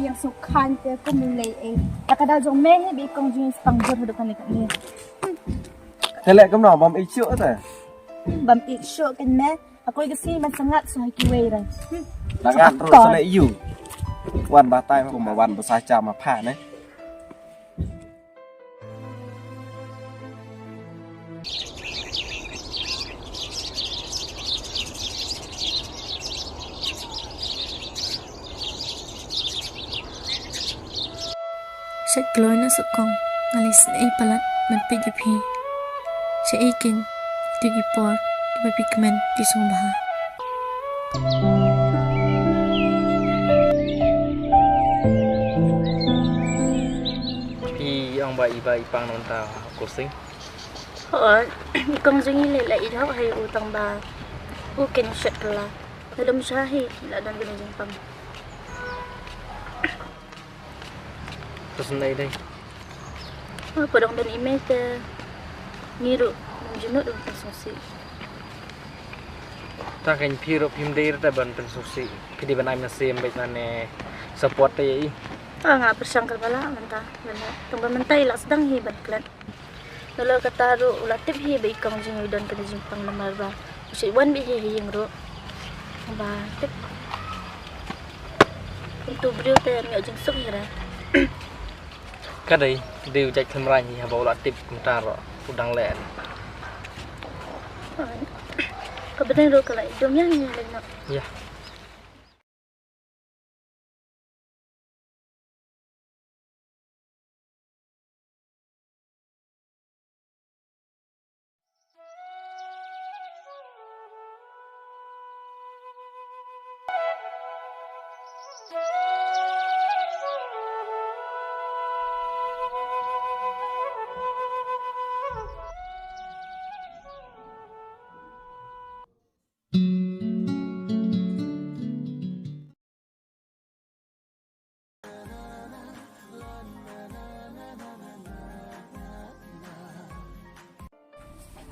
yang sukan dia ko mulai takada jong meh bi kong jenis pangjur depan dekat ni. Telek kem no bam isyuk ta. Bam isyuk kan meh. Aku lagi sini man sangat suai kiwei dah. Langat terus selek you. Wan batai ko ma wan besaca ma pha ne. Sạch lối nó sự công Ngài sẽ ý palat mình bị dập hi sẽ ý kinh Tuy kì bọt Bà bị kmen Tuy sông bà Ý ông bà ý bang nôn tàu Cô sinh Công Jingieid lại ý thóc hay u tăng bà U kinh sạch là Nó đâm xa hi Là đơn gini jeng pang Terus đây Podong dan email te Ngiru Menjunuk dengan konstruksi Ta kan piro pimdir ta ban konstruksi Pidi ban aimna sim baik nane support ta yai Nga persangkal pala Manta Tunggu mentai lah sedang hi ban klan Lalu kata ru Ulatip hi baik kong Jingieid dan kena jimpang lembar ba Usik wan bi hi yang ru Ba tip Untuk beriu te Miak jeng suk hi ra Cái đấy đều chạy thêm ra nhỉ bảo là tip chúng ta rồi cũng đang lẹ Có bên đây rồi cả lại giống như này nè dạ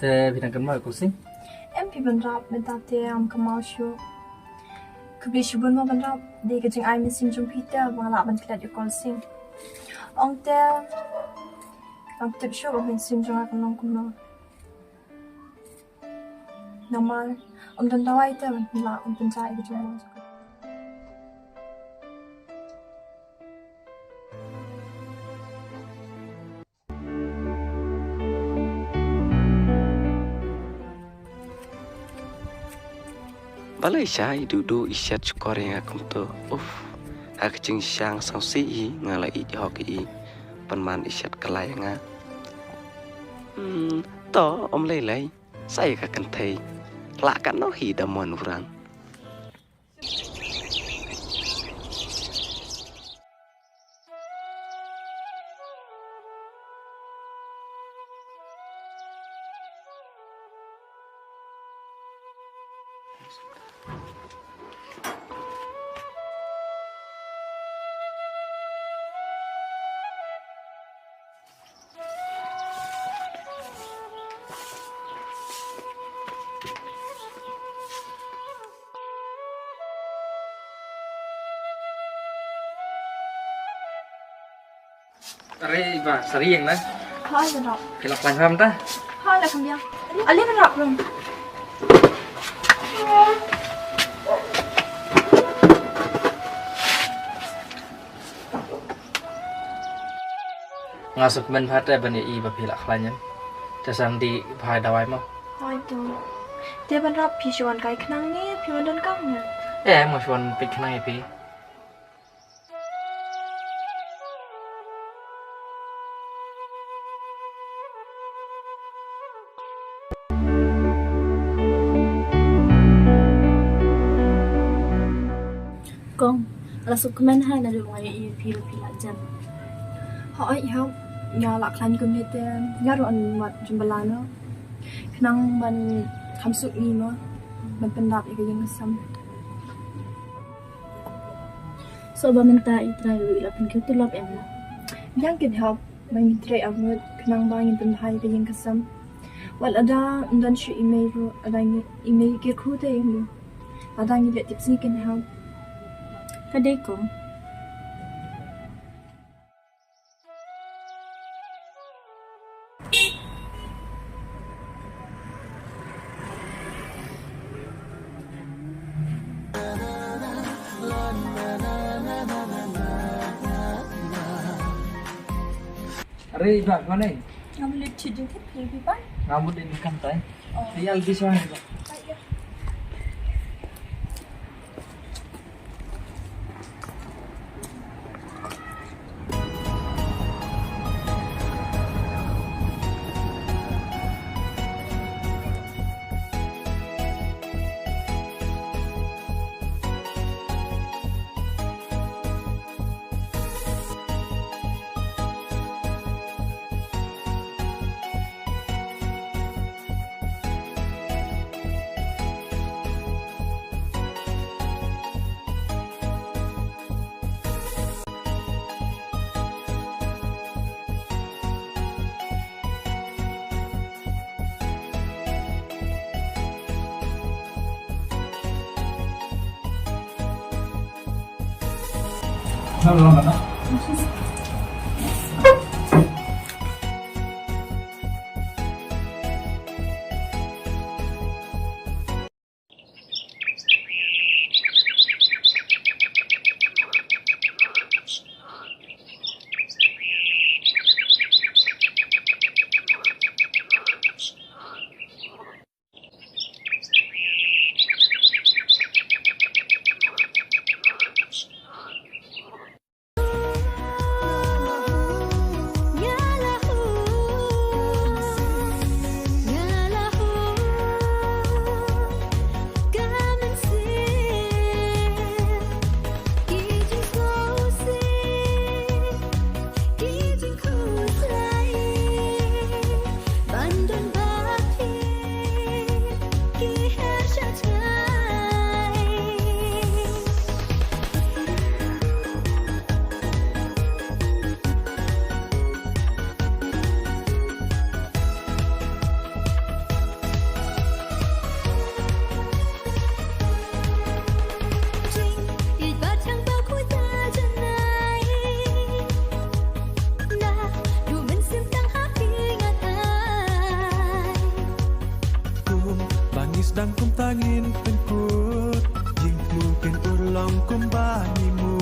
Thế vì thằng cần mời cô sinh Em pi ban rap ben ta te am kamal shu. Kubli shubun ma ban rap de ke jing ai min sim jung pita bang la ban klat yu kol sing. Ong te Ang tip shu min sim jung ak nong kum no. Namal dan tawai te ban la ban chai ke jung. Balai syai duduk isyat skor yang aku tu. Aku cing siang sausi ngalai di hoki penman isyat kelai nga. To om lelai saya akan thei lakan no hi damon urang. Ari ba sering lah Hai ban rap. Kelak lain paham ta Hai la kam yang. Ali ban rap rum. Ngasuk men phat ai ban i ba philak lainจะสั่งดีพายดาวไว้มั้ง Hai tu. Te ban rap pi shwan kai knang ni pi man dan kang na. มาชวนไปข้างในพี่ Kong Là sụp comment hai là được ngoài EP là phi lại chân Hỏi không? Nhà lạc lan cùng hết nhà rồi ăn mặt chúng bà lan đó. Nang man khám sụt ni mà man pen đạp cái yang sam. So ba minta itry la pin tu lop em la Yang kin help man try amut nang ba ngin pen hai cái yang sam. Wal ada dan shi email ro ada ni email ke khu te mu. Ada ni le tips ni can help. Kadai ko. Are iba mana? Kamu le chijin ke pi pa? Rambut ini kan tay. Dia lebih soalnya iba. Halo, mana? Dan kum tangin penkut jing mungkin ulang kum banimu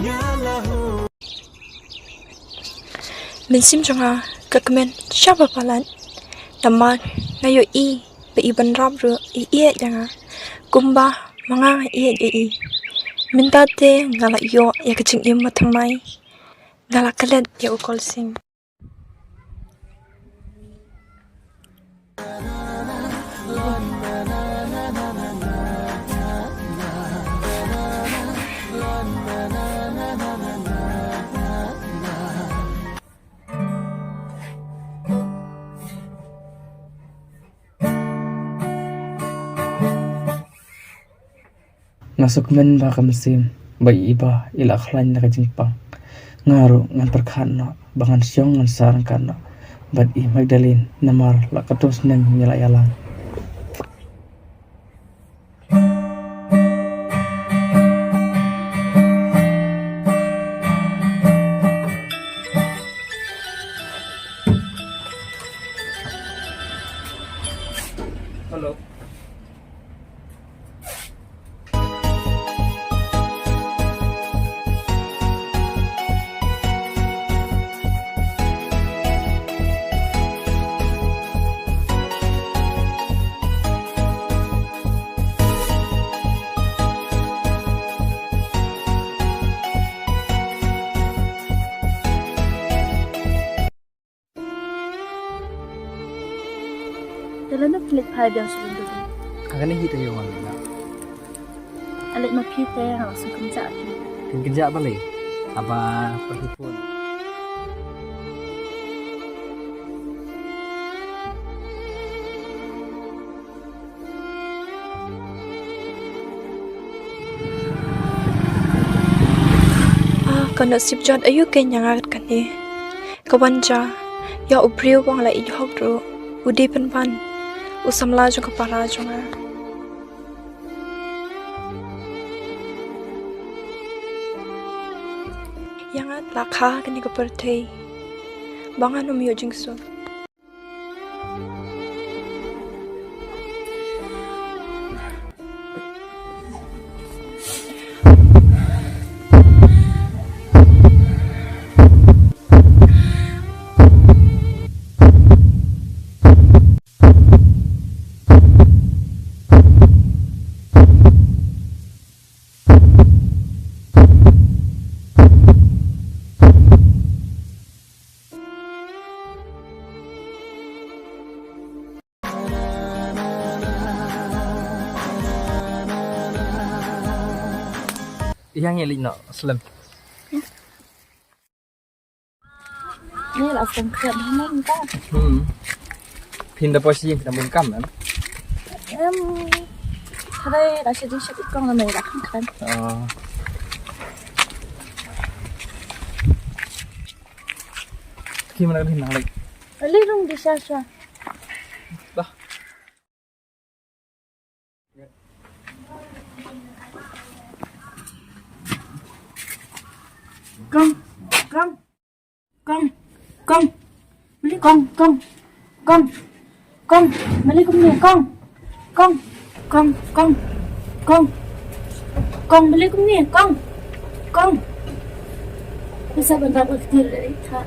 nyalahu Mensim jonga kekmen siapa palan nama ngayo I be iban rap ru I janga kumba manga I minta te ngala yo ya kecing im matamai ngala kalet ya ukol sing Nasuk men ba kamsim bai iba ila khlan na kajingpang ngaru ngan perkhan no bangan syong ngan sarang kan no bad I Magdalene namar la katos nang nyala yalang Halo. Dalam nak pelik pai biang sebelum tu. Akan ni kita yang mana? Alik mapi teh langsung kerja tu. Kan kerja balik. Apa perhubungan? Kana sipjot ayu kenyangat kani. Kawanja ya upriu wang la ijhok ro. Udi penpan. Usamla jo kapara jonga. Yangat lakha kani kapertei. Bangan umiyo jingso. Yang yang lino slim. Ni là phần kẹt nó không ta. Pin da posi yang kita bungkam kan. Em ở đây đã sẽ đi sẽ ít con là mày đã không cần. Khi mà nó hình năng lực. Lấy rung đi xa xa. Đó. Con lấy con mày lấy con nè con mày lấy con nè con bisa bentar waktu dari tak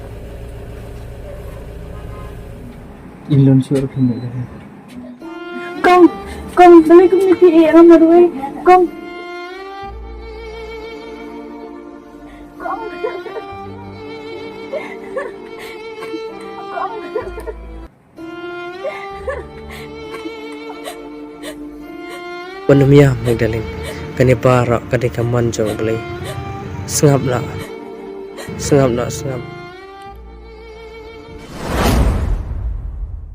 Ilon suara pin ni. con mày lấy con nè thì em mà đuôi con Wanamia Magdalene kani para kani kaman jong beli. Sengap nak.